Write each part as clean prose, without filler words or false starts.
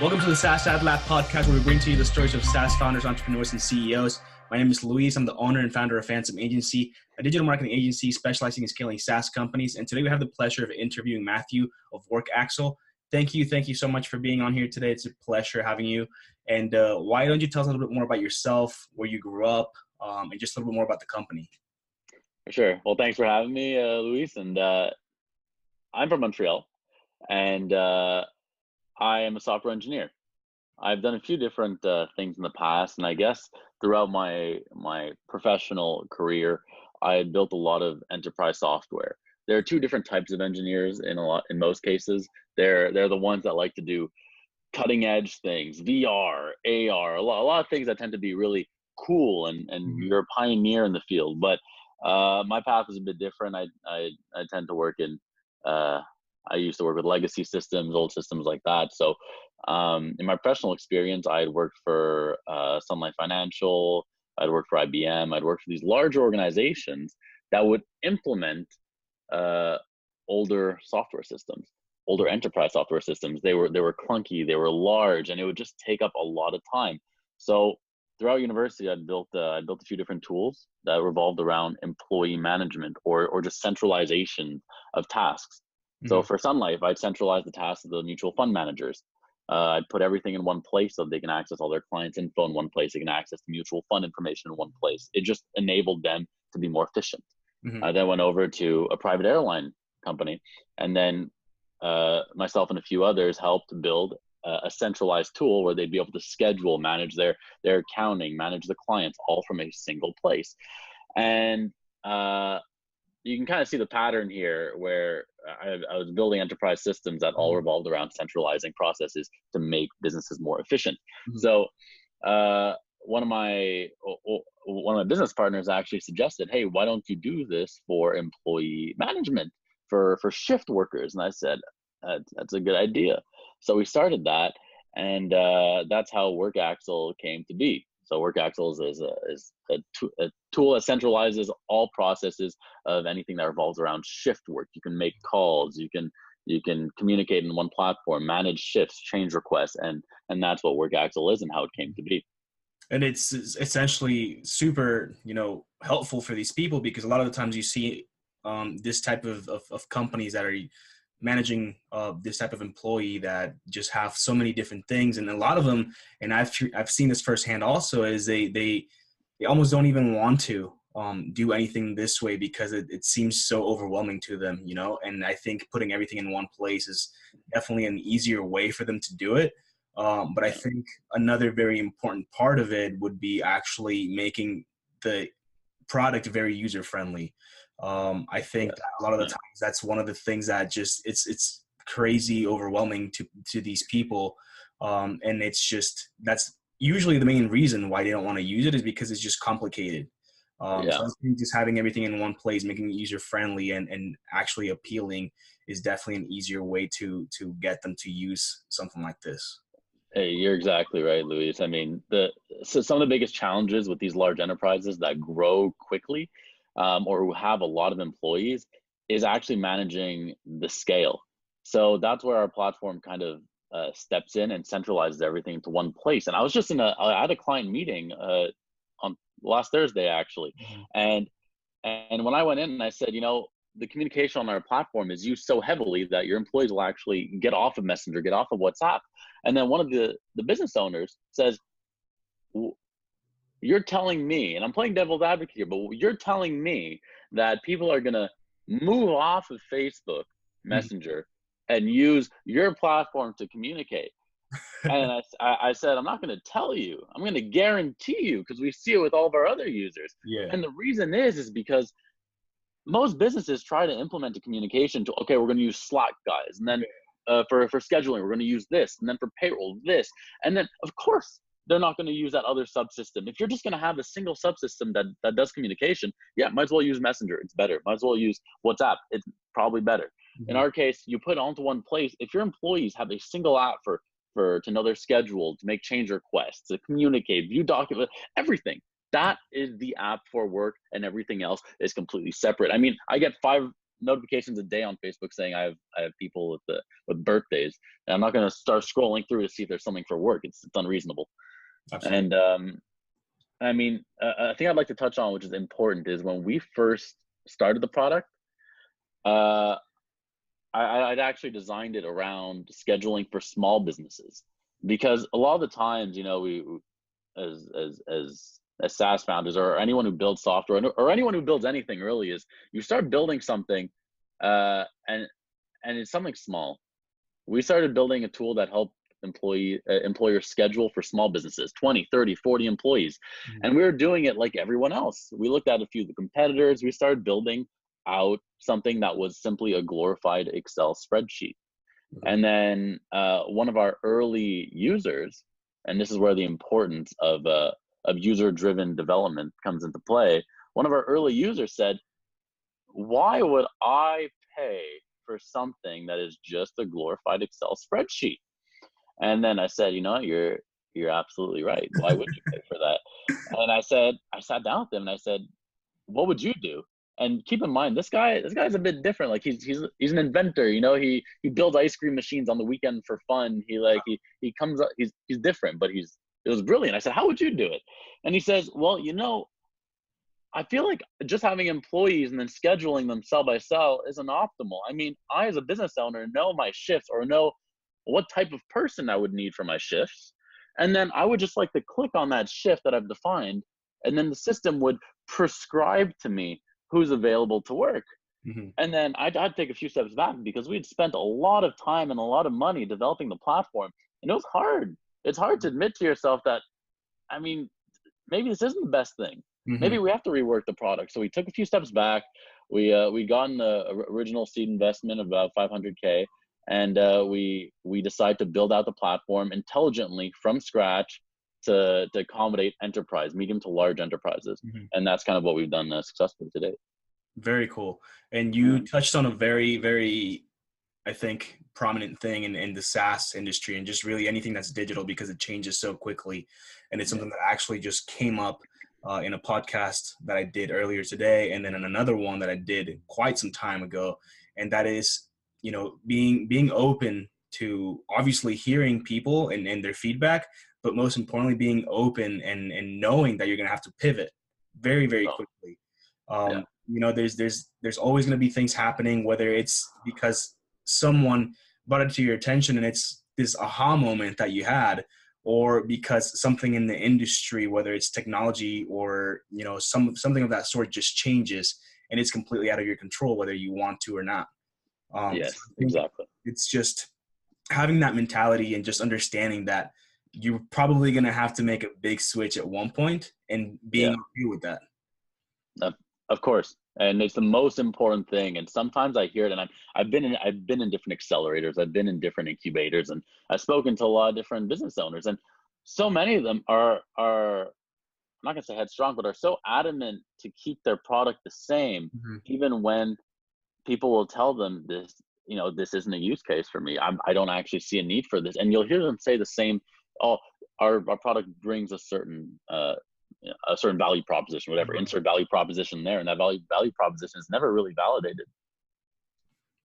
Welcome to the SaaS AdLab podcast, where we bring to you the stories of SaaS founders, entrepreneurs, and CEOs. My name is Luis. I'm the owner and founder of Fantôm agency, a digital marketing agency specializing in scaling SaaS companies. And today we have the pleasure of interviewing Mathieu of WorkAxle. Thank you so much for being on here today. It's a pleasure having you. And why don't you tell us a little bit more about yourself, where you grew up, and just a little bit more about the company? Sure. Well, thanks for having me, Luis. And I'm from Montreal, and I am a software engineer. I've done a few different things in the past, and I guess throughout my professional career, I built a lot of enterprise software. There are two different types of engineers in most cases. They're the ones that like to do cutting edge things, VR, AR, a lot of things that tend to be really cool, and you're a pioneer in the field. But my path is a bit different. I tend to work in I used to work with legacy systems, old systems like that. So in my professional experience, I had worked for Sun Life Financial, I'd worked for IBM, I'd worked for these large organizations that would implement older software systems, older enterprise software systems. They were clunky, they were large, and it would just take up a lot of time. So throughout university, I built a few different tools that revolved around employee management or just centralization of tasks. So for Sun Life, I'd centralize the tasks of the mutual fund managers. I'd put everything in one place so they can access all their clients' info in one place. They can access the mutual fund information in one place. It just enabled them to be more efficient. I then went over to a private airline company, and then myself and a few others helped build a centralized tool where they'd be able to schedule, manage their accounting, manage the clients, all from a single place. And you can kind of see the pattern here where I was building enterprise systems that all revolved around centralizing processes to make businesses more efficient. So one of my business partners actually suggested, hey, why don't you do this for employee management, for shift workers? And I said, that's a good idea. So we started that, and that's how WorkAxle came to be. So WorkAxle is a tool that centralizes all processes of anything that revolves around shift work. You can make calls, you can communicate in one platform, manage shifts, change requests, and that's what WorkAxle is and how it came to be. And it's essentially super, helpful for these people, because a lot of the times you see this type of companies that are managing this type of employee that just have so many different things, and a lot of them, and I've seen this firsthand also, is they almost don't even want to do anything this way because it seems so overwhelming to them, and I think putting everything in one place is definitely an easier way for them to do it. But I think another very important part of it would be actually making the product very user friendly. I think that a lot of the times that's one of the things that just it's crazy overwhelming to these people, and that's usually the main reason why they don't want to use it, is because it's just complicated. So I think just having everything in one place, making it user friendly and actually appealing, is definitely an easier way to get them to use something like this. Hey, you're exactly right, Luis. I mean, so some of the biggest challenges with these large enterprises that grow quickly, or who have a lot of employees, is actually managing the scale. So that's where our platform kind of steps in and centralizes everything to one place. And I was just I had a client meeting on last Thursday, actually. And when I went in and I said, the communication on our platform is used so heavily that your employees will actually get off of Messenger, get off of WhatsApp. And then one of the business owners says, you're telling me, and I'm playing devil's advocate here, but you're telling me that people are going to move off of Facebook Messenger and use your platform to communicate. And I said, I'm not going to tell you. I'm going to guarantee you, because we see it with all of our other users. And the reason is because most businesses try to implement a communication to, okay, we're going to use Slack, guys. And then for scheduling, we're going to use this. And then for payroll, this. And then, of course, they're not going to use that other subsystem. If you're just going to have a single subsystem that does communication, might as well use Messenger. It's better. Might as well use WhatsApp. It's probably better. In our case, you put it onto one place. If your employees have a single app to know their schedule, to make change requests, to communicate, view documents, everything, that is the app for work, and everything else is completely separate. I mean, I get notifications a day on Facebook saying I have people with birthdays, and I'm not going to start scrolling through to see if there's something for work. It's unreasonable. Absolutely. And I mean, a thing I'd like to touch on, which is important, is when we first started the product, uh, I'd actually designed it around scheduling for small businesses, because a lot of the times, you know, we as SaaS founders, or anyone who builds software, or anyone who builds anything really, is you start building something, and it's something small. We started building a tool that helped employers schedule for small businesses, 20, 30, 40 employees. Mhm. And we were doing it like everyone else. We looked at a few of the competitors. We started building out something that was simply a glorified Excel spreadsheet. Okay. And then one of our early users, and this is where the importance of user-driven development comes into play. One of our early users said, "Why would I pay for something that is just a glorified Excel spreadsheet?" And then I said, "You know, you're absolutely right. Why would you pay for that?" And I sat down with him and I said, "What would you do?" And keep in mind, this guy's a bit different. Like he's an inventor. You know, he builds ice cream machines on the weekend for fun. He comes up. He's different, but it was brilliant. I said, "How would you do it?" And he says, "Well, you know, I feel like just having employees and then scheduling them cell by cell isn't optimal. I mean, I as a business owner know my shifts, or know what type of person I would need for my shifts. And then I would just like to click on that shift that I've defined, and then the system would prescribe to me who's available to work." Mhm. And then I'd take a few steps back, because we'd spent a lot of time and a lot of money developing the platform. And it was hard. It's hard to admit to yourself that, I mean, maybe this isn't the best thing. Maybe Mhm. we have to rework the product. So we took a few steps back. We gotten the original seed investment of about 500K, and we decided to build out the platform intelligently from scratch to accommodate enterprise, medium to large enterprises, Mhm. and that's kind of what we've done successfully today. Very cool. And Yeah, you touched on a very, very, I think, prominent thing in the SaaS industry, and just really anything that's digital, because it changes so quickly. And it's yeah, something that actually just came up in a podcast that I did earlier today, and then in another one that I did quite some time ago. And that is, you know, being open to obviously hearing people and their feedback, but most importantly, being open and knowing that you're going to have to pivot very, very oh, quickly. yeah, You know, there's always going to be things happening, whether it's because someone brought it to your attention and it's this aha moment that you had, or because something in the industry, whether it's technology or, you know, something of that sort, just changes and it's completely out of your control, whether you want to or not. So yes, I think exactly. it's just having that mentality and just understanding that you're probably going to have to make a big switch at one point, and being Yeah. okay with that. Of, of course, and it's the most important thing. And sometimes I hear it, and I've been in different accelerators, I've been in different incubators, and I've spoken to a lot of different business owners, and so many of them are, I'm not gonna say headstrong, but are so adamant to keep their product the same, Mhm. even when people will tell them this, you know, this isn't a use case for me. I don't actually see a need for this, and you'll hear them say the same. Oh, our product brings a certain value proposition, whatever. Insert value proposition there, and that value proposition is never really validated.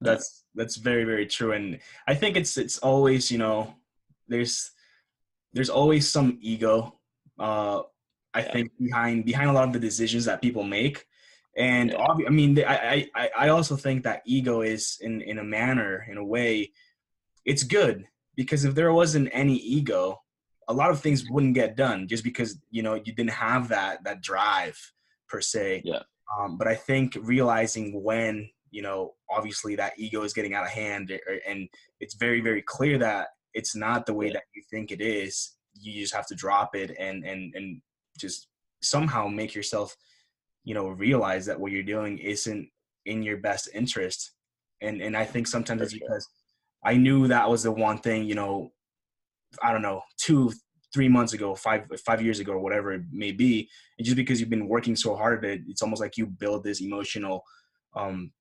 Uh, That's very, very true. And I think it's always, you know, there's there's always some ego, uh I yeah, think, behind a lot of the decisions that people make. And yeah, I mean, I also think that ego is, in a manner, in a way, it's good, because if there wasn't any ego, a lot of things wouldn't get done, just because, you know, you didn't have that drive per se. yeah, But I think realizing when, you know, obviously that ego is getting out of hand, and it's very, very clear that it's not the way yeah, that you think it is, you just have to drop it and just somehow make yourself, you know, realize that what you're doing isn't in your best interest. And I think sometimes for it's sure. because I knew that was the one thing, you know, I don't know, 2 3 months ago, 5 years ago, or whatever it may be. And just because you've been working so hard at it, it's almost like you build um,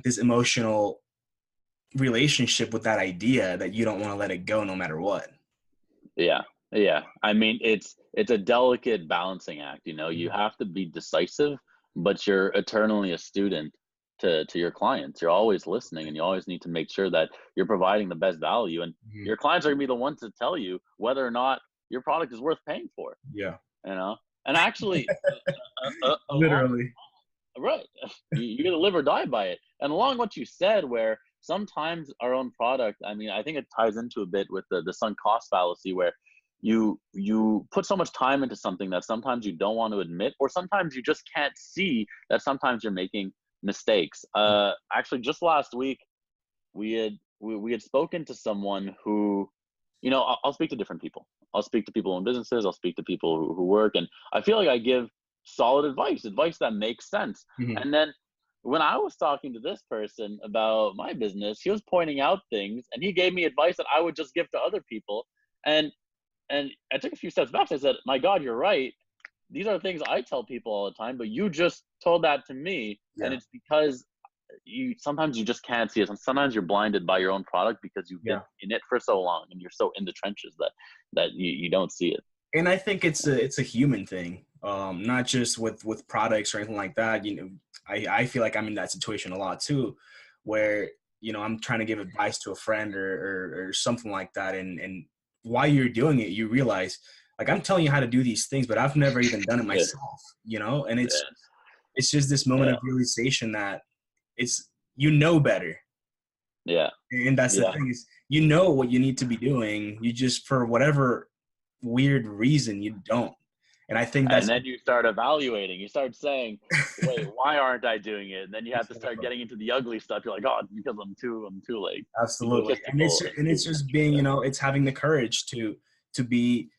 this emotional relationship with that idea that you don't want to let it go no matter what. Yeah, yeah. I mean, it's a delicate balancing act. You know, you Mhm. have to be decisive, but you're eternally a student. to your clients. You're always listening, and you always need to make sure that you're providing the best value. And Mhm. your clients are gonna be the ones to tell you whether or not your product is worth paying for. Yeah. You know, and actually, along Literally. right, you gotta live or die by it. And along what you said, where sometimes our own product, I mean, I think it ties into a bit with the sunk cost fallacy, where you put so much time into something that sometimes you don't want to admit, or sometimes you just can't see that sometimes you're making mistakes. Actually, just last week we had spoken to someone who, you know, I'll speak to different people. I'll speak to people in businesses. I'll speak to people who work, and I feel like I give solid advice that makes sense. Mhm. And then when I was talking to this person about my business, he was pointing out things, and he gave me advice that I would just give to other people. And I took a few steps back. I said, "My God, you're right. These are things I tell people all the time, but you just told that to me." And Yeah. it's because you sometimes you just can't see it. And sometimes you're blinded by your own product because you've been Yeah. in it for so long and you're so in the trenches that you don't see it. And I think it's a human thing, not just with products or anything like that. You know, I feel like I'm in that situation a lot too, where I'm trying to give advice to a friend or something like that, and while you're doing it, you realize like I'm telling you how to do these things, but I've never even done it Yeah, myself. And yeah, it's just this moment yeah, of realization that it's better, yeah, and that's the yeah. thing is what you need to be doing. You just for whatever weird reason you don't. And I think And that's then you start evaluating. You start saying, "Wait, why aren't I doing it?" And then you have to start exactly. getting into the ugly stuff. You're like, "Oh, because I'm too like Absolutely. And it's egotistical and and it's too just too being, that." it's having the courage to be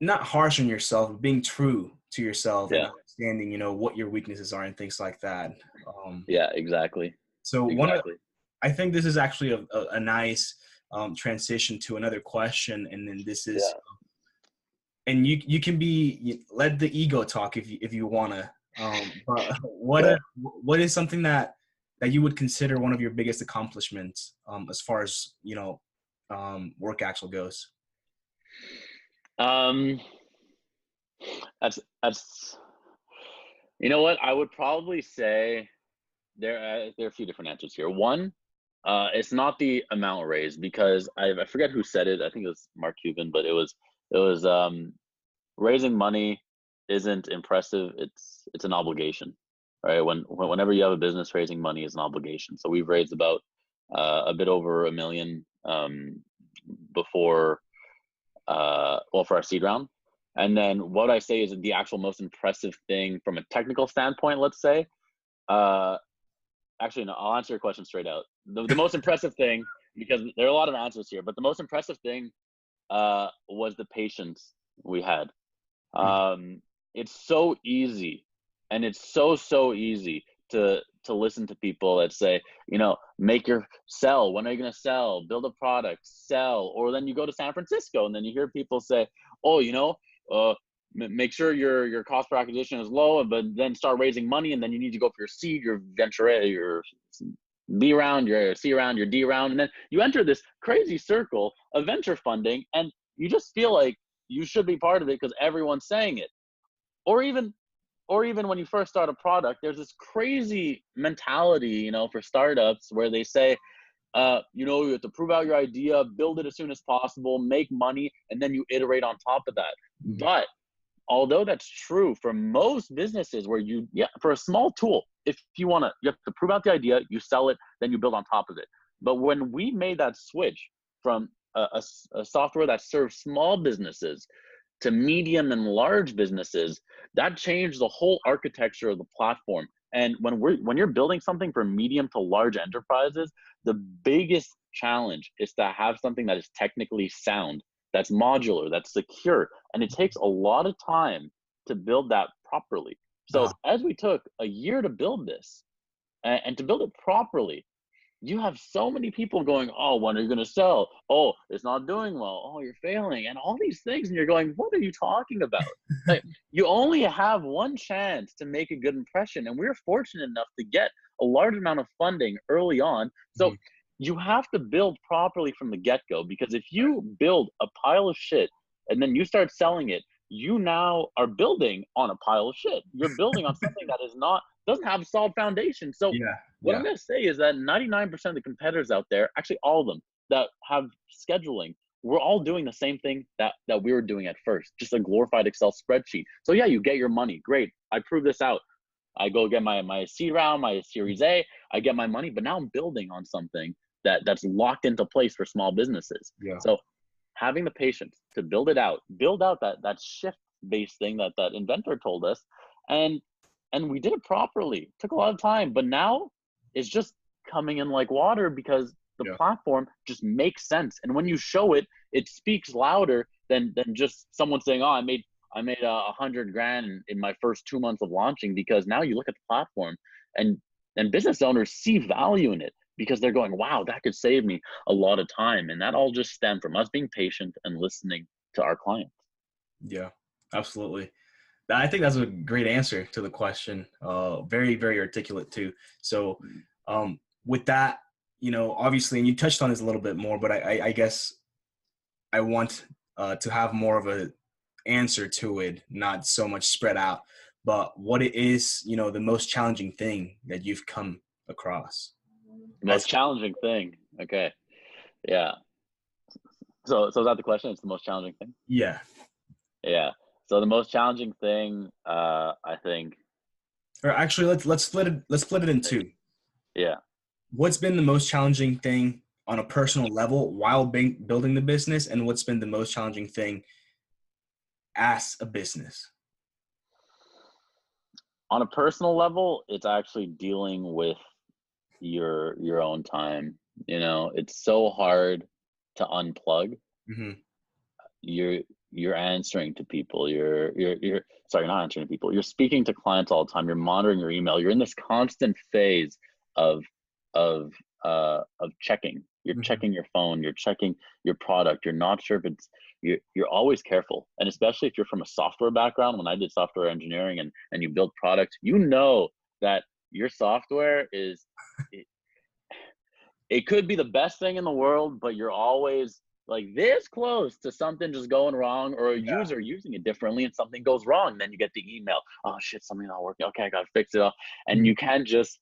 not harsh on yourself, but being true to yourself and Yeah, understanding, what your weaknesses are and things like that. Um, yeah, exactly, so exactly. I think this is actually a nice transition to another question. And then this is, Yeah, and you can let the ego talk if you want to. But yeah. what is something that you would consider one of your biggest accomplishments as far as WorkAxle goes? Um, that's you know what I would probably say. There are a few different answers here. One, it's not the amount raised because I forget who said it. I think it was Mark Cuban, but it was raising money isn't impressive. It's an obligation, right? Whenever you have a business, raising money is an obligation. So we've raised about a bit over a million before well, for our seed round. And then what I say is the actual most impressive thing from a technical standpoint, let's say. Uh, Actually, no, I'll answer your question straight out. The most impressive thing, because there are a lot of answers here, but the most impressive thing was the patience we had. Mhm. It's so easy, and it's so easy to listen to people that say, make your sell. When are you gonna sell? Build a product, sell. Or then you go to San Francisco, and then you hear people say, oh, uh, make sure your cost per acquisition is low, but then start raising money, and then you need to go for your seed, your venture, your B round, your C round, your D round, and then you enter this crazy circle of venture funding, and you just feel like you should be part of it because everyone's saying it. Or even when you first start a product, there's this crazy mentality, for startups where they say, you have to prove out your idea, build it as soon as possible, make money, and then you iterate on top of that. Mhm. But although that's true for most businesses where for a small tool, if you have to prove out the idea, you sell it, then you build on top of it. But when we made that switch from a software that serves small businesses to medium and large businesses, that changed the whole architecture of the platform. And when you're building something for medium to large enterprises, the biggest challenge is to have something that is technically sound, that's modular, that's secure, and it takes a lot of time to build that properly. So Uh, as we took a year to build this, and to build it properly, you have so many people going, oh, when are you going to sell? Oh, it's not doing well. Oh, you're failing, and all these things. And you're going, what are you talking about? Like, you only have one chance to make a good impression. And we're fortunate enough to get a large amount of funding early on. So mhm. you have to build properly from the get-go, because if you build a pile of shit and then you start selling it, you now are building on a pile of shit. You're building on something that is not doesn't have a solid foundation. So Yeah. what I'm Yeah. going to say is that 99% of the competitors out there, actually all of them that have scheduling, we're all doing the same thing that we were doing at first, just a glorified Excel spreadsheet. So yeah, you get your money. Great. I prove this out. I go get my seed round, my Series A, I get my money, but now I'm building on something that's locked into place for small businesses. Yeah. So having the patience to build out that shift based thing that inventor told us, and we did it properly. It took a lot of time, but now it's just coming in like water because the Yeah. platform just makes sense. And when you show it, it speaks louder than just someone saying, "Oh, I made $100,000 in my first 2 months of launching," because now you look at the platform and business owners see value in it because they're going, wow, that could save me a lot of time. And that all just stemmed from us being patient and listening to our clients. Yeah, absolutely. I think that's a great answer to the question. Very, very articulate too. So with that, obviously, and you touched on this a little bit more, but I guess I want to have more of a answer to it, not so much spread out, but what it is, the most challenging thing that you've come across. The most challenging thing. Okay. Yeah. So is that the question? It's the most challenging thing? Yeah. Yeah. So the most challenging thing, I think. Or actually, let's split it. Let's split it in two. Yeah. What's been the most challenging thing on a personal level while building the business, and what's been the most challenging thing as a business? On a personal level, it's actually dealing with your own time. It's so hard to unplug. Mm-hmm. You're answering to people. You're sorry, not answering to people. You're speaking to clients all the time. You're monitoring your email. You're in this constant phase of of checking. You're Mm-hmm. checking your phone. You're checking your product. You're not sure if it's. You're always careful, and especially if you're from a software background. When I did software engineering and you build products, that your software is. It could be the best thing in the world, but you're always like this close to something just going wrong, or a Yeah. user using it differently and something goes wrong. Then you get the email, oh shit, something not working. Okay, I gotta fix it. And you can't just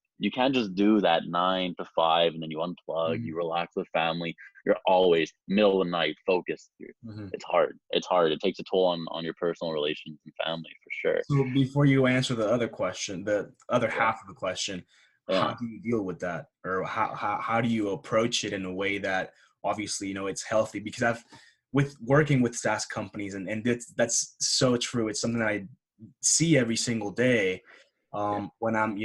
do that 9 to 5 and then you unplug, Mm-hmm. you relax with family. You're always middle of the night focused. Mm-hmm. It's hard. It takes a toll on your personal relations and family for sure. So before you answer the other question, the other Yeah. half of the question, how Yeah. do you deal with that, or how do you approach it in a way that obviously it's healthy? Because I've with working with SaaS companies, and that's so true. It's something that I see every single day when I'm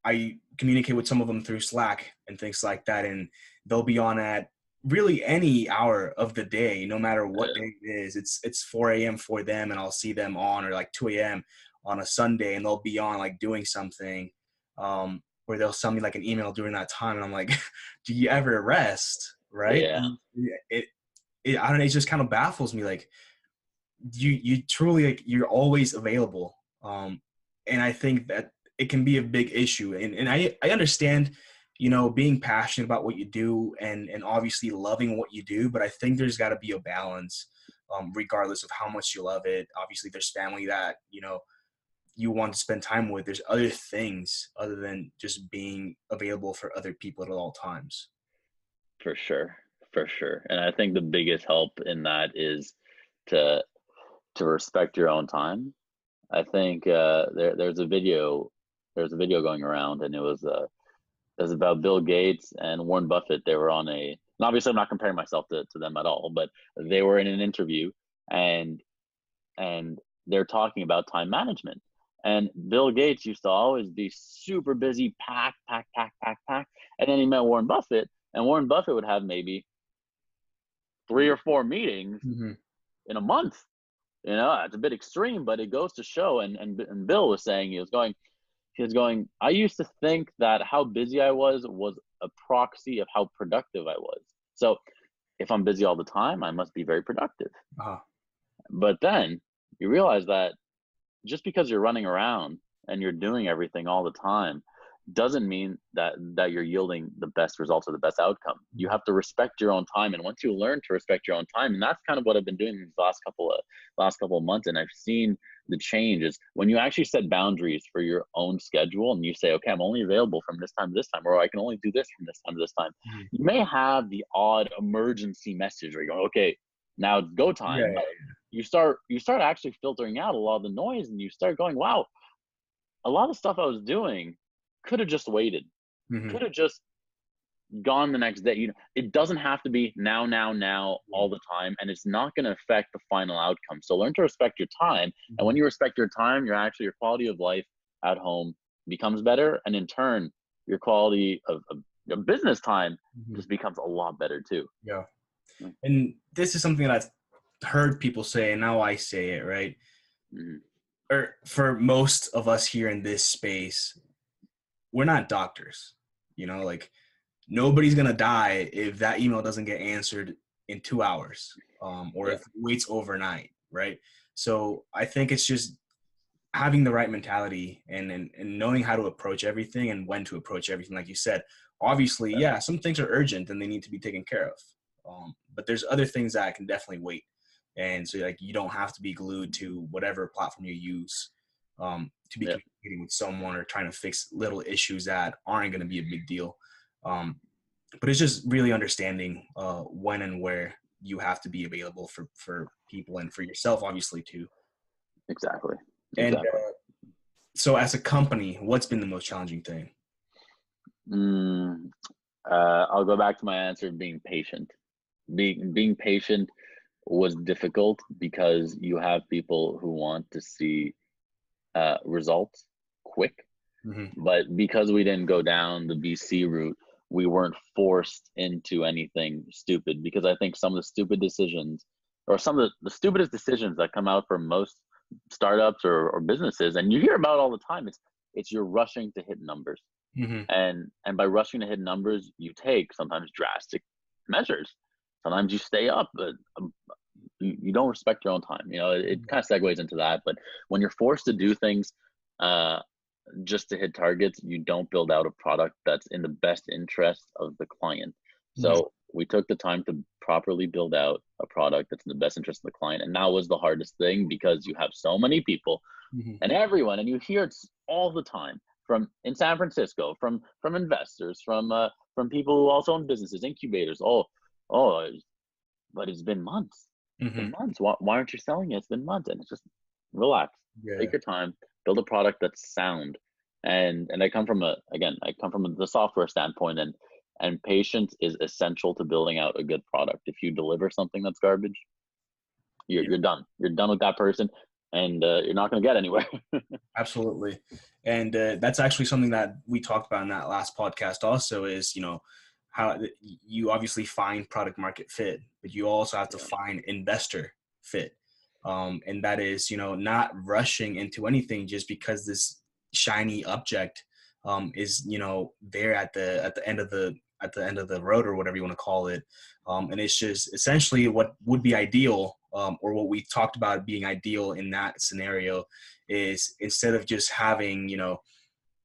I communicate with some of them through Slack and things like that, and they'll be on at really any hour of the day, no matter what day it is. It's 4 a.m. for them, and I'll see them on, or like 2 a.m. on a Sunday, and they'll be on like doing something, or they'll send me like an email during that time, and I'm like, do you ever rest? Right? Yeah. I don't know. It just kind of baffles me. Like you truly, like, you're always available, and I think that it can be a big issue, and I understand being passionate about what you do and obviously loving what you do, but I think there's got to be a balance, regardless of how much you love it. Obviously there's family that you want to spend time with. There's other things other than just being available for other people at all times. For sure. For sure. And I think the biggest help in that is to respect your own time. I think there's a video going around, and it was about Bill Gates and Warren Buffett. They were on and obviously I'm not comparing myself to them at all, but they were in an interview, and they're talking about time management. And Bill Gates used to always be super busy, pack. And then he met Warren Buffett, and Warren Buffett would have maybe 3 or 4 meetings Mm-hmm. in a month. It's a bit extreme, but it goes to show. And Bill was saying, he was going, I used to think that how busy I was a proxy of how productive I was. So if I'm busy all the time, I must be very productive. Uh-huh. But then you realize that just because you're running around and you're doing everything all the time doesn't mean that you're yielding the best results or the best outcome. You have to respect your own time, and once you learn to respect your own time, and that's kind of what I've been doing these last couple of months, and I've seen the change is when you actually set boundaries for your own schedule and you say, okay, I'm only available from this time to this time, or I can only do this from this time to this time. Mhm. You may have the odd emergency message where you go, okay, now it's go time. Yeah. But you start actually filtering out a lot of the noise, and you start going, wow, a lot of stuff I was doing could have just waited, Mhm. could have just gone the next day. It doesn't have to be now all the time, and it's not going to affect the final outcome. So learn to respect your time, and when Mhm. you respect your time, your quality of life at home becomes better, and in turn your quality of business time Mhm. just becomes a lot better too. Yeah. Mm. And this is something that I've heard people say, and now I say it, right? Mhm. Or for most of us here in this space, we're not doctors. Like nobody's gonna die if that email doesn't get answered in 2 hours, or Yeah, if it waits overnight, right? So I think it's just having the right mentality and knowing how to approach everything and when to approach everything. Like you said, obviously, yeah, yeah, some things are urgent and they need to be taken care of. But there's other things that can definitely wait. And so like you don't have to be glued to whatever platform you use to be yeah, communicating with someone or trying to fix little issues that aren't going to be a big deal. But it's just really understanding when and where you have to be available for people and for yourself, obviously, too. exactly, And exactly. so as a company, what's been the most challenging thing? Mm, I'll go back to my answer of being patient. Being patient was difficult because you have people who want to see results quick. Mm-hmm. But because we didn't go down the VC route, we weren't forced into anything stupid. Because I think some of the stupid decisions, or some of the stupidest decisions that come out from most startups or businesses, and you hear about all the time, it's you're rushing to hit numbers, Mm-hmm. and by rushing to hit numbers, you take sometimes drastic measures. Sometimes you stay up, but you don't respect your own time. It kind of segues into that. But when you're forced to do things uh, just to hit targets, you don't build out a product that's in the best interest of the client. Mm-hmm. So we took the time to properly build out a product that's in the best interest of the client. And that was the hardest thing because you have so many people Mm-hmm. and everyone, and you hear it all the time from in San Francisco, from investors, from people who also own businesses, incubators. Oh, but it's been months. It's Mm-hmm. been months. Why aren't you selling it? It's been months. And it's just relax, Yeah. take your time, build a product that's sound. And I come from the software standpoint, and patience is essential to building out a good product. If you deliver something that's garbage, you're done. You're done with that person, and you're not going to get anywhere. Absolutely. And that's actually something that we talked about in that last podcast also is, how you obviously find product market fit, but you also have to Yeah, find investor fit. And that is, not rushing into anything just because this shiny object is, there at the end of the road or whatever you want to call it. And it's just essentially what would be ideal, or what we talked about being ideal in that scenario is instead of just having,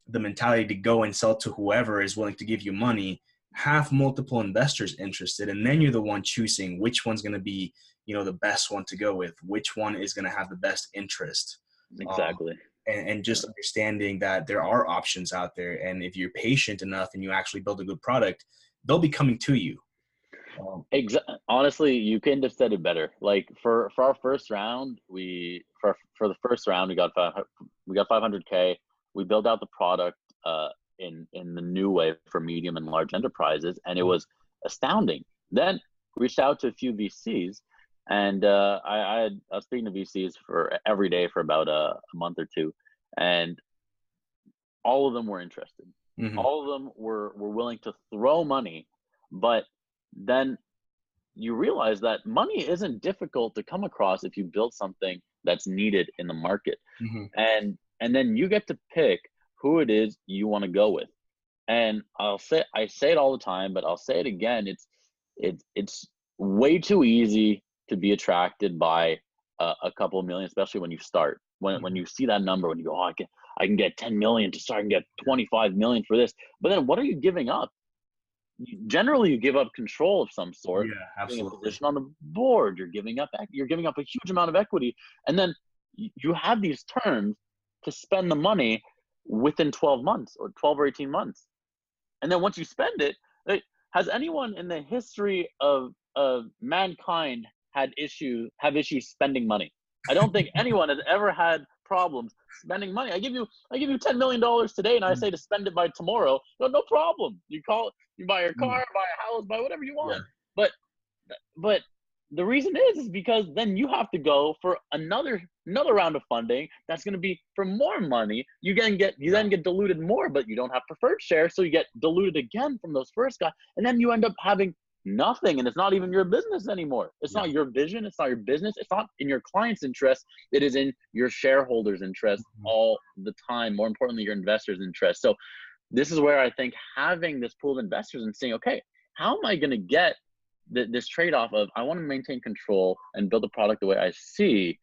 the mentality to go and sell to whoever is willing to give you money, have multiple investors interested, and then you're the one choosing which one's going to be, the best one to go with, which one is going to have the best interest. Um, exactly. and just understanding that there are options out there. And if you're patient enough and you actually build a good product, they'll be coming to you. Honestly, you couldn't have said it better. Like for our first round, for the first round we got 500K. We built out the product in the new way for medium and large enterprises, and it was astounding. Then reached out to a few VCs, and I was speaking to VCs for every day for about a month or two, and all of them were interested. Mm-hmm. All of them were willing to throw money, but then you realize that money isn't difficult to come across if you build something that's needed in the market. Mm-hmm. And then you get to pick who it is you want to go with. And I say it all the time, but I'll say it again. It's way too easy to be attracted by a couple of million, especially when you start. When you see that number, when you go, oh, I can get 10 million to start and get 25 million for this. But then what are you giving up? Generally you give up control of some sort, Yeah, getting a absolutely. position on the board, you're giving up a huge amount of equity, and then you have these terms to spend the money within 12 months or 12 or 18 months. And then once you spend it, like, has anyone in the history of mankind have issues spending money? I don't think anyone has ever had problems spending money. I give you $10 million today, and I say to spend it by tomorrow. No problem. You buy your car, buy a house, buy whatever you want. Yeah. But the reason is because then you have to go for another round of funding that's going to be for more money. You then get diluted more, but you don't have preferred shares, so you get diluted again from those first guys, and then you end up having nothing, and it's not even your business anymore. It's not your vision. It's not your business. It's not in your client's interest. It is in your shareholders' interest all the time. More importantly, your investors' interest. So this is where I think having this pool of investors and saying, okay, how am I going to get this trade-off of I want to maintain control and build a product the way I see,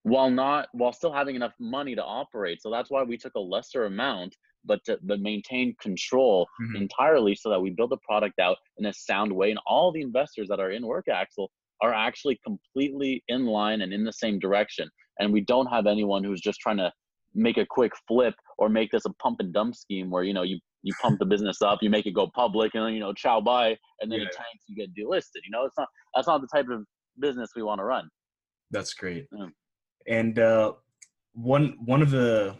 while still having enough money to operate. So that's why we took a lesser amount, but maintain control entirely, so that we build the product out in a sound way. And all the investors that are in WorkAxle are actually completely in line and in the same direction. And we don't have anyone who's just trying to make a quick flip or make this a pump and dump scheme where, you pump the business up, you make it go public, and then, ciao, bye, and then it tanks, you get delisted. That's not the type of business we want to run. That's great. Yeah. And one of the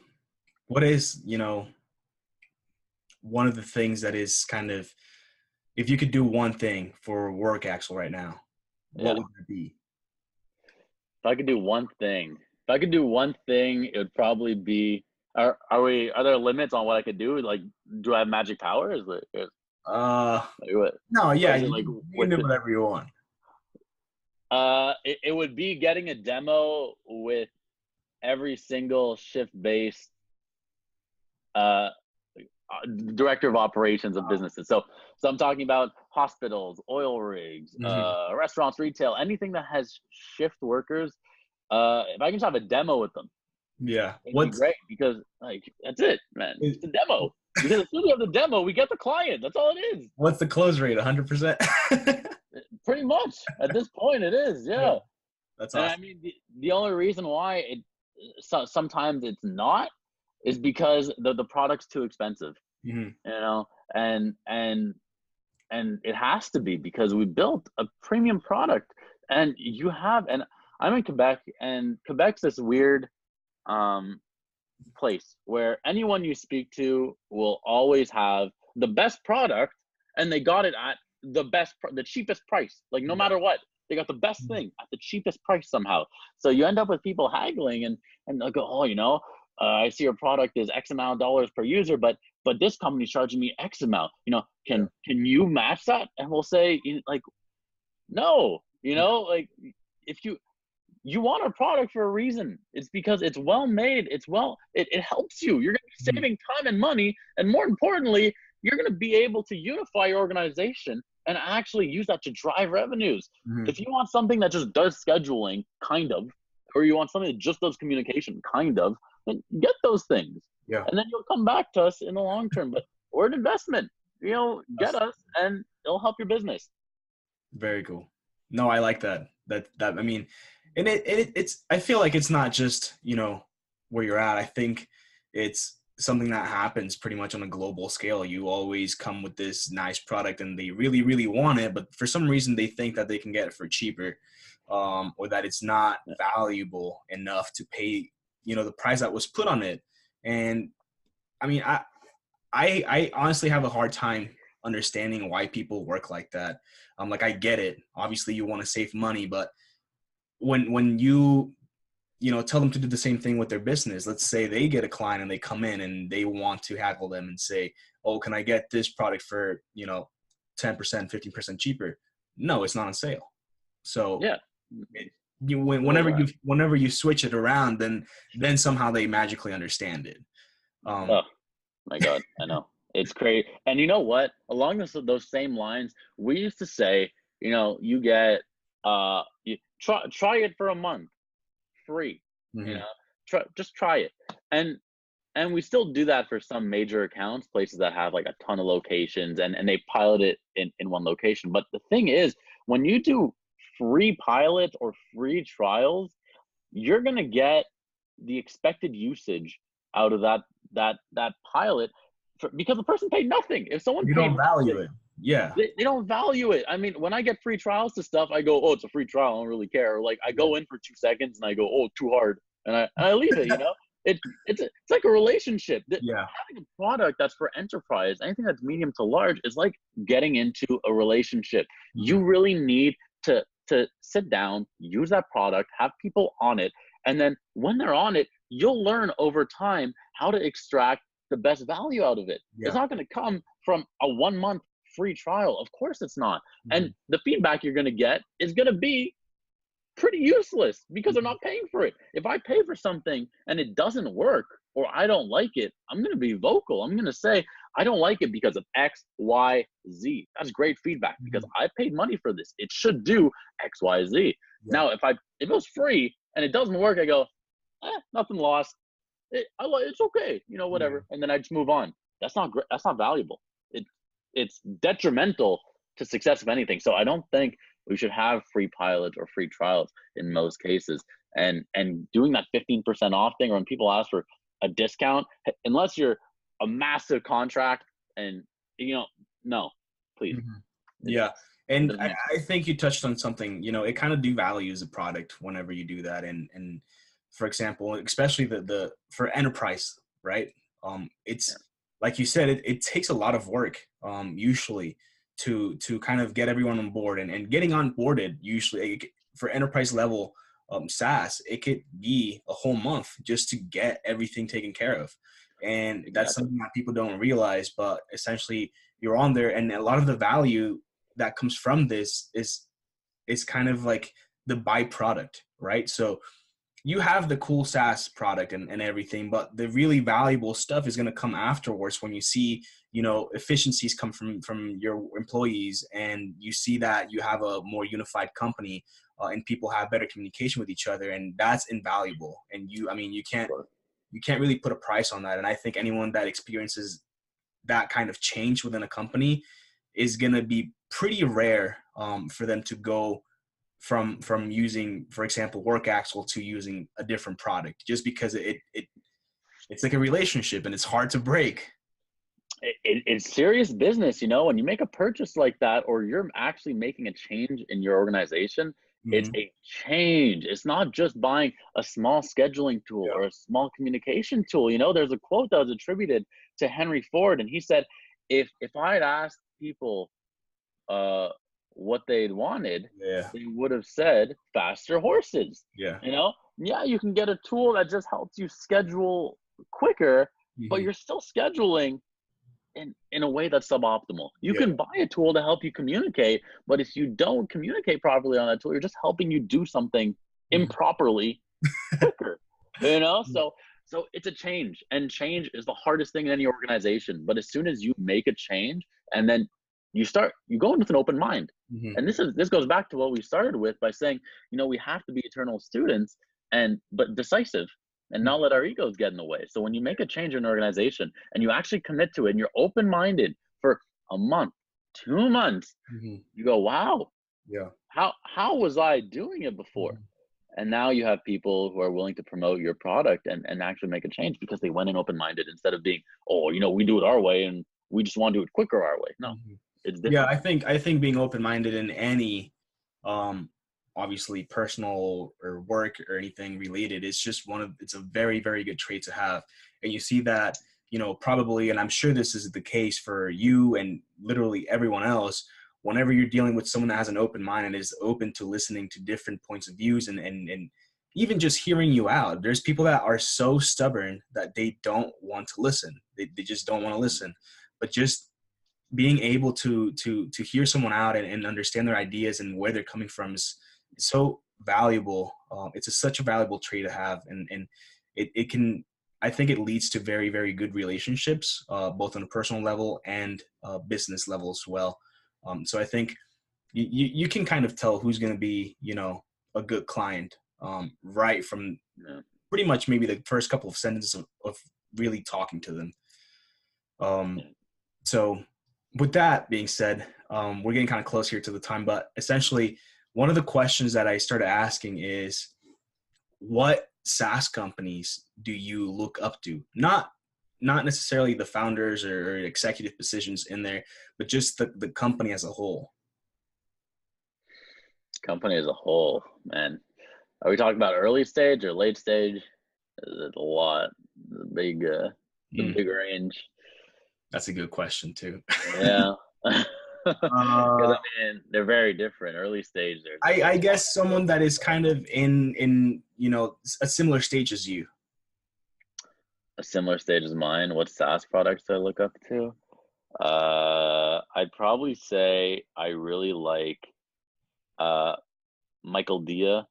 things that is kind of, if you could do one thing for WorkAxle right now, what would it be? If I could do one thing, it would probably be, are there limits on what I could do? Like, do I have magic powers? No, yeah, you can do whatever you want. It would be getting a demo with every single shift-based director of operations of businesses. So I'm talking about hospitals, oil rigs, restaurants, retail, anything that has shift workers. If I can just have a demo with them, it'd be great, because that's it, man. It's a demo. Because as soon as we have the demo, we get the client. That's all it is. What's the close rate? 100%? Pretty much at this point, it is. Yeah. That's awesome. And I mean, the only reason why sometimes it's not is because the product's too expensive. And it has to be, because we built a premium product, and I'm in Quebec, and Quebec's this weird place where anyone you speak to will always have the best product, and they got it at the cheapest price. Like, no matter what, they got the best thing at the cheapest price somehow. So you end up with people haggling, and they'll go, oh, I see your product is X amount of dollars per user, but this company's charging me X amount. Can you match that? And we'll say, no. If you want a product for a reason. It's because it's well made. It helps you. You're going to be saving time and money, and more importantly, you're going to be able to unify your organization and actually use that to drive revenues. If you want something that just does scheduling, kind of, or you want something that just does communication, kind of, then get those things. Yeah. And then you'll come back to us in the long term. But we're an investment. Get us, and it'll help your business. Very cool. No, I like that. I mean, and it's, I feel like it's not just, where you're at. I think it's something that happens pretty much on a global scale. You always come with this nice product, and they really, really want it, but for some reason they think that they can get it for cheaper, or that it's not valuable enough to pay, the price that was put on it. And I mean, I honestly have a hard time understanding why people work like that. I get it. Obviously you want to save money, but when you tell them to do the same thing with their business, let's say they get a client and they come in and they want to haggle them and say, oh, can I get this product for, 10%, 15% cheaper? No, it's not on sale. So yeah, whenever you switch it around, then somehow they magically understand it. Oh my God, I know. It's crazy. And you know what? Along those same lines, we used to say, you get, you try it for a month, free. Just try it. And we still do that for some major accounts, places that have like a ton of locations, and they pilot it in one location. But the thing is, when you do free pilots or free trials, you're gonna get the expected usage out of that pilot because the person paid nothing. If someone You paid don't value nothing, it. Yeah. they don't value it. I mean, when I get free trials to stuff, I go, oh, it's a free trial. I don't really care. Or like I Yeah. go in for 2 seconds and I go, oh, too hard. And I leave it, you know? It's like a relationship. Yeah. Having a product that's for enterprise, anything that's medium to large, is like getting into a relationship. You really need to sit down, use that product, have people on it, and then when they're on it, you'll learn over time how to extract the best value out of it. It's Yeah. not going to come from a 1 month free trial. Of course it's not. And the feedback you're going to get is going to be pretty useless because they're not paying for it. If I pay for something and it doesn't work or I don't like it, I'm going to be vocal. I'm going to say, I don't like it because of X, Y, Z. That's great feedback because I paid money for this. It should do X, Y, Z. Yeah. Now, if it was free and it doesn't work, I go, nothing lost. It's okay, you know, whatever. And then I just move on. That's not great. That's not valuable. It's detrimental to success of anything. So I don't think we should have free pilots or free trials in most cases. And doing that 15% off thing, or when people ask for a discount, unless you're a massive contract and, you know, no, please. Yeah. And I think you touched on something, you know, it kind of devalues the product whenever you do that. And for example, especially for enterprise, right? It's like you said, it takes a lot of work, usually to kind of get everyone on board and getting onboarded. Usually for enterprise level, SaaS, it could be a whole month just to get everything taken care of. And that's something that people don't realize, but essentially you're on there, and a lot of the value that comes from this is kind of like the byproduct, right? So you have the cool SaaS product and everything, but the really valuable stuff is going to come afterwards when you see, you know, efficiencies come from your employees, and you see that you have a more unified company, and people have better communication with each other, and that's invaluable. And you can't really put a price on that. And I think anyone that experiences that kind of change within a company is going to be pretty rare, for them to go from using, for example, WorkAxle to using a different product, just because it's like a relationship and it's hard to break. It's serious business, you know. When you make a purchase like that, or you're actually making a change in your organization, it's a change. It's not just buying a small scheduling tool or a small communication tool. You know, there's a quote that was attributed to Henry Ford, and he said, if I had asked people what they'd wanted, they would have said faster horses. You know, you can get a tool that just helps you schedule quicker, but you're still scheduling in a way that's suboptimal. You can buy a tool to help you communicate, but if you don't communicate properly on that tool, you're just helping you do something improperly quicker. You know, so it's a change, and change is the hardest thing in any organization. But as soon as you make a change, and then you go in with an open mind. And this goes back to what we started with by saying, you know, we have to be eternal students but decisive, and not let our egos get in the way. So when you make a change in an organization and you actually commit to it and you're open-minded for a month, 2 months, you go, wow, how was I doing it before? And now you have people who are willing to promote your product and actually make a change because they went in open-minded, instead of being, oh, you know, we do it our way and we just want to do it quicker our way. No, it's different. Yeah, I think being open-minded in any, obviously personal or work or anything related, it's a very, very good trait to have. And you see that, you know, probably, and I'm sure this is the case for you and literally everyone else, whenever you're dealing with someone that has an open mind and is open to listening to different points of views and even just hearing you out. There's people that are so stubborn that they don't want to listen. They just don't want to listen. But just being able to hear someone out and understand their ideas and where they're coming from is so valuable. It's such a valuable trait to have, and it can, I think it leads to very, very good relationships, both on a personal level and business level as well. So I think you can kind of tell who's going to be, you know, a good client, right from pretty much maybe the first couple of sentences of really talking to them. So with that being said, we're getting kind of close here to the time, but essentially one of the questions that I started asking is, what SaaS companies do you look up to? Not necessarily the founders or executive positions in there, but just the company as a whole. Company as a whole, man. Are we talking about early stage or late stage? There's a lot. The big range. That's a good question too. Yeah. Because I mean, they're very different. Early stage, I guess someone that is kind of in a similar stage as you. a similar stage as mine. What SaaS products do I look up to? I'd probably say I really like Michael Diab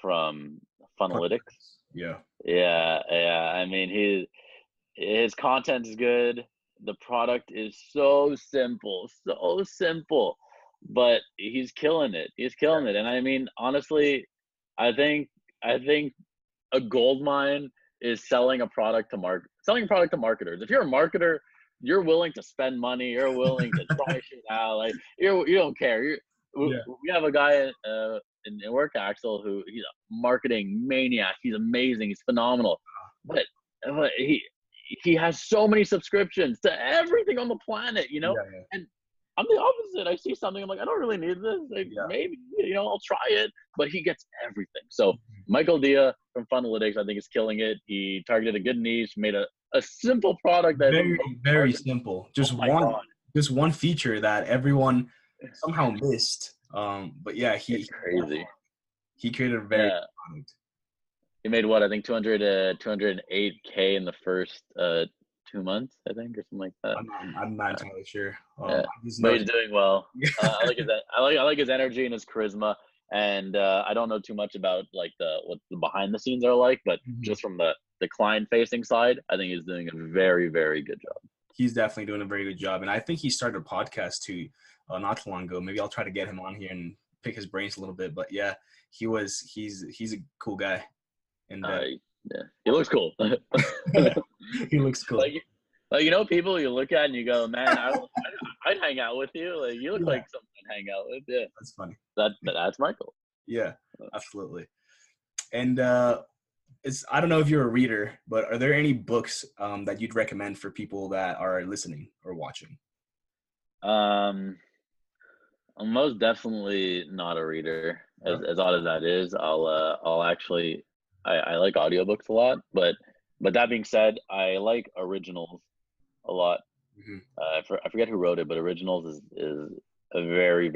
from Funalytics. Yeah. Yeah. I mean, his content is good. The product is so simple, but he's killing it. And I mean, honestly, I think a gold mine is selling a product to marketers. If you're a marketer, you're willing to spend money. You're willing to try shit out. Like you don't care. We have a guy in WorkAxle who he's a marketing maniac. He's amazing. He's phenomenal. But he has so many subscriptions to everything on the planet, and I'm the opposite. I see something, I'm like, I don't really need this. Like, maybe, I'll try it. But he gets everything. So Michael Diab from Funalytics, I think, is killing it. He targeted a good niche, made a simple product that very simple. Just one feature that everyone somehow missed. But yeah, it's crazy. He created a very good product. He made what, I think 208K in the first 2 months, I think, or something like that. I'm not entirely sure. But he's doing well. I like his energy and his charisma. And I don't know too much about like what the behind the scenes are like, but just from the client facing side, I think he's doing a very, very good job. He's definitely doing a very good job, and I think he started a podcast too, not too long ago. Maybe I'll try to get him on here and pick his brains a little bit. But yeah, he's a cool guy. And he looks cool. He looks cool. Like people you look at and you go, man, I'd hang out with you. Like you look like someone I'd hang out with. Yeah, that's funny. That's Michael. Yeah, absolutely. And I don't know if you're a reader, but are there any books that you'd recommend for people that are listening or watching? I'm most definitely not a reader. As odd as that is, I'll actually. I like audiobooks a lot, but that being said, I like originals a lot. I forget who wrote it, but originals is a very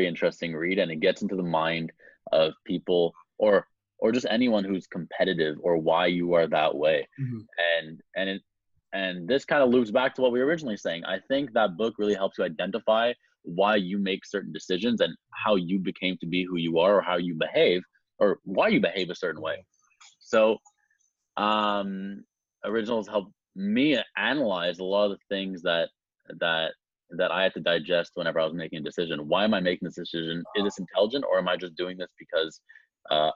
interesting read, and it gets into the mind of people or just anyone who's competitive or why you are that way. And this kind of loops back to what we were originally saying. I think that book really helps you identify why you make certain decisions and how you became to be who you are, or how you behave, or why you behave a certain way. So originals help me analyze a lot of the things that I had to digest whenever I was making a decision. Why am I making this decision? Is this intelligent, or am I just doing this because of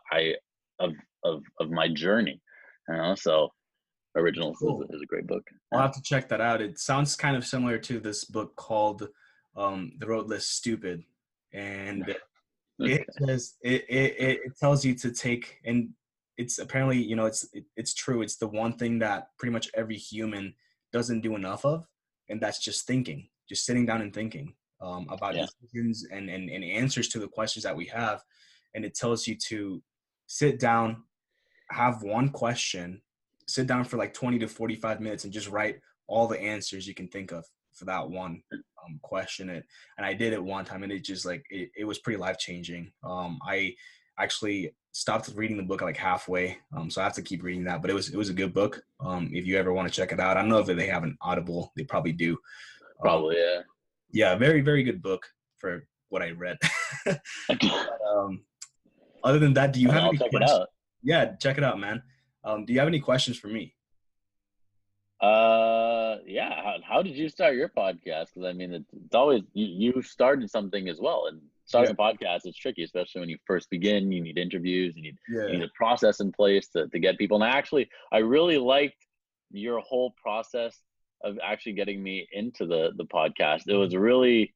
my journey? So originals is a great book. I'll have to check that out. It sounds kind of similar to this book called The Road Less Stupid, and it says it tells you to take, and it's apparently it's true. It's the one thing that pretty much every human doesn't do enough of, and that's just thinking, just sitting down and thinking about decisions and answers to the questions that we have. And it tells you to sit down, have one question, sit down for like 20 to 45 minutes and just write all the answers you can think of for that one question. And I did it one time, and it just like it was pretty life-changing. I actually stopped reading the book like halfway, so I have to keep reading that, but it was a good book. If you ever want to check it out, I don't know if they have an Audible. They probably do. Probably. Yeah, very, very good book for what I read. Other than that, do you have any questions? It out. Yeah, check it out, man. Do you have any questions for me? How did you start your podcast? Because I mean, it's always you started something as well, and starting a podcast is tricky, especially when you first begin. You need interviews, you need a process in place to get people. And I really liked your whole process of actually getting me into the podcast. It was really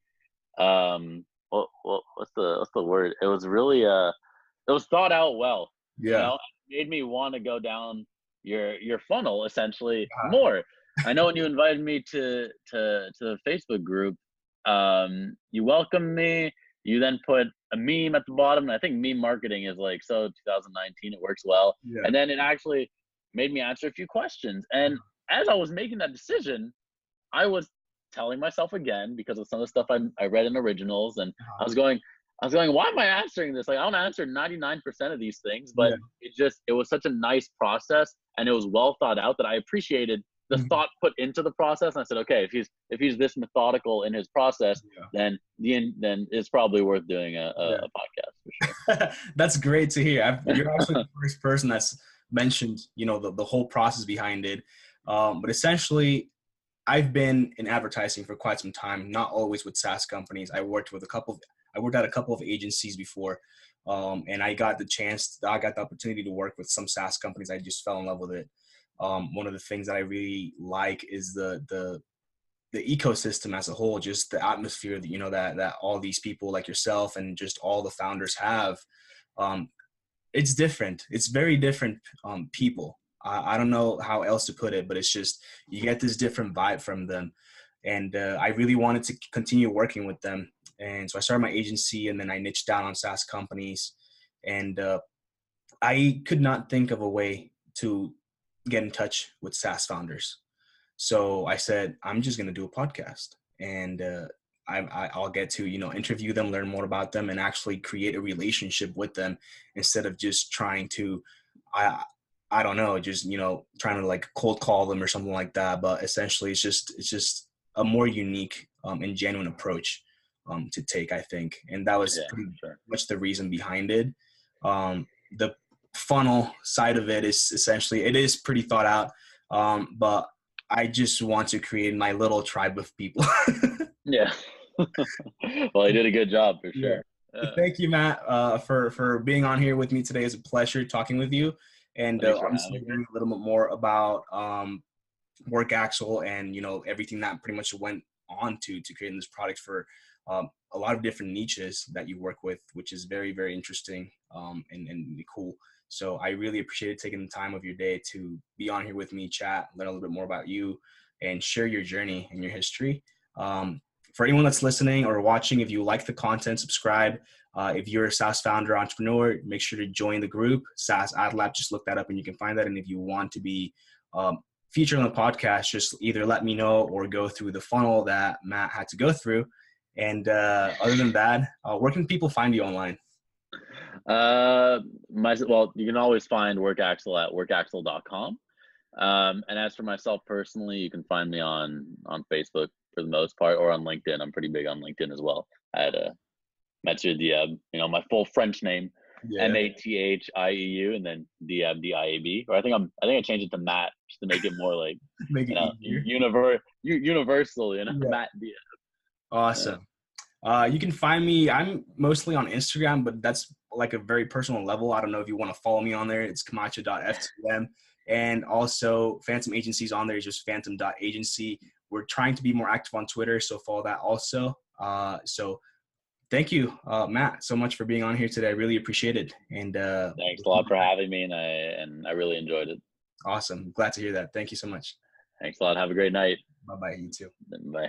what's the word? It was really it was thought out well. you Yeah. know, it made me want to go down your funnel essentially Uh, more. I know when you invited me to the Facebook group, you welcomed me. You then put a meme at the bottom. And I think meme marketing is like, so 2019, it works well. yeah. And then it actually made me answer a few questions. And as I was making that decision, I was telling myself again, because of some of the stuff I read in originals, and I Uh, was going, why am I answering this? Like, I don't answer 99% of these things, but yeah. it was such a nice process, and it was well thought out, that I appreciated the Mhm. thought put into the process. And I said, okay, if he's this methodical in his process, Yeah. then it's probably worth doing Yeah. a podcast for sure. That's great to hear. You're actually the first person that's mentioned, the whole process behind it. But essentially, I've been in advertising for quite some time, not always with SaaS companies. I worked at a couple of agencies before. And I got the opportunity to work with some SaaS companies. I just fell in love with it. One of the things that I really like is the ecosystem as a whole, just the atmosphere that, that all these people like yourself and just all the founders have. Um, it's different. It's very different people. I don't know how else to put it, but it's just, you get this different vibe from them. And I really wanted to continue working with them. And so I started my agency, and then I niched down on SaaS companies. And I could not think of a way to get in touch with SaaS founders. So I said, I'm just going to do a podcast, and I'll get to, interview them, learn more about them, and actually create a relationship with them, instead of just trying to, I, I don't know, just, trying to like cold call them or something like that. But essentially it's just a more unique and genuine approach to take, I think. And that was Yeah, pretty sure. much the reason behind it. The funnel side of it is essentially, it is pretty thought out. But I just want to create my little tribe of people. Yeah. Well, he did a good job for Yeah. sure. Thank you, Matt, for being on here with me today. It's a pleasure talking with you, and Thanks for honestly having me. learning a little bit more about WorkAxle, and everything that pretty much went on to creating this product for a lot of different niches that you work with, which is very, very interesting and cool. So I really appreciated taking the time of your day to be on here with me, chat, learn a little bit more about you, and share your journey and your history. For anyone that's listening or watching, if you like the content, subscribe. If you're a SaaS founder, entrepreneur, make sure to join the group, SaaS AdLab. Just look that up and you can find that. And if you want to be featured on the podcast, just either let me know or go through the funnel that Matt had to go through. And other than that, where can people find you online? Well, you can always find WorkAxle at workaxle.com. And as for myself personally, you can find me on Facebook for the most part, or on LinkedIn. I'm pretty big on LinkedIn as well. I had Mathieu Diab, my full French name, Yeah. Mathieu, and then Diab, Diab. Or I think I changed it to Matt, just to make it more like, Make it easier. universal, Yeah. Matt Diab. Awesome. You can find me. I'm mostly on Instagram, but that's like a very personal level. I don't know if you want to follow me on there. It's camacho.ftm. And also Fantom Agency's on there. It's just phantom.agency. We're trying to be more active on Twitter, so follow that also. So thank you, Matt, so much for being on here today. I really appreciate it. And Thanks a lot for having me, and I really enjoyed it. awesome. Glad to hear that. Thank you so much. Thanks a lot. Have a great night. Bye-bye. You too. Bye.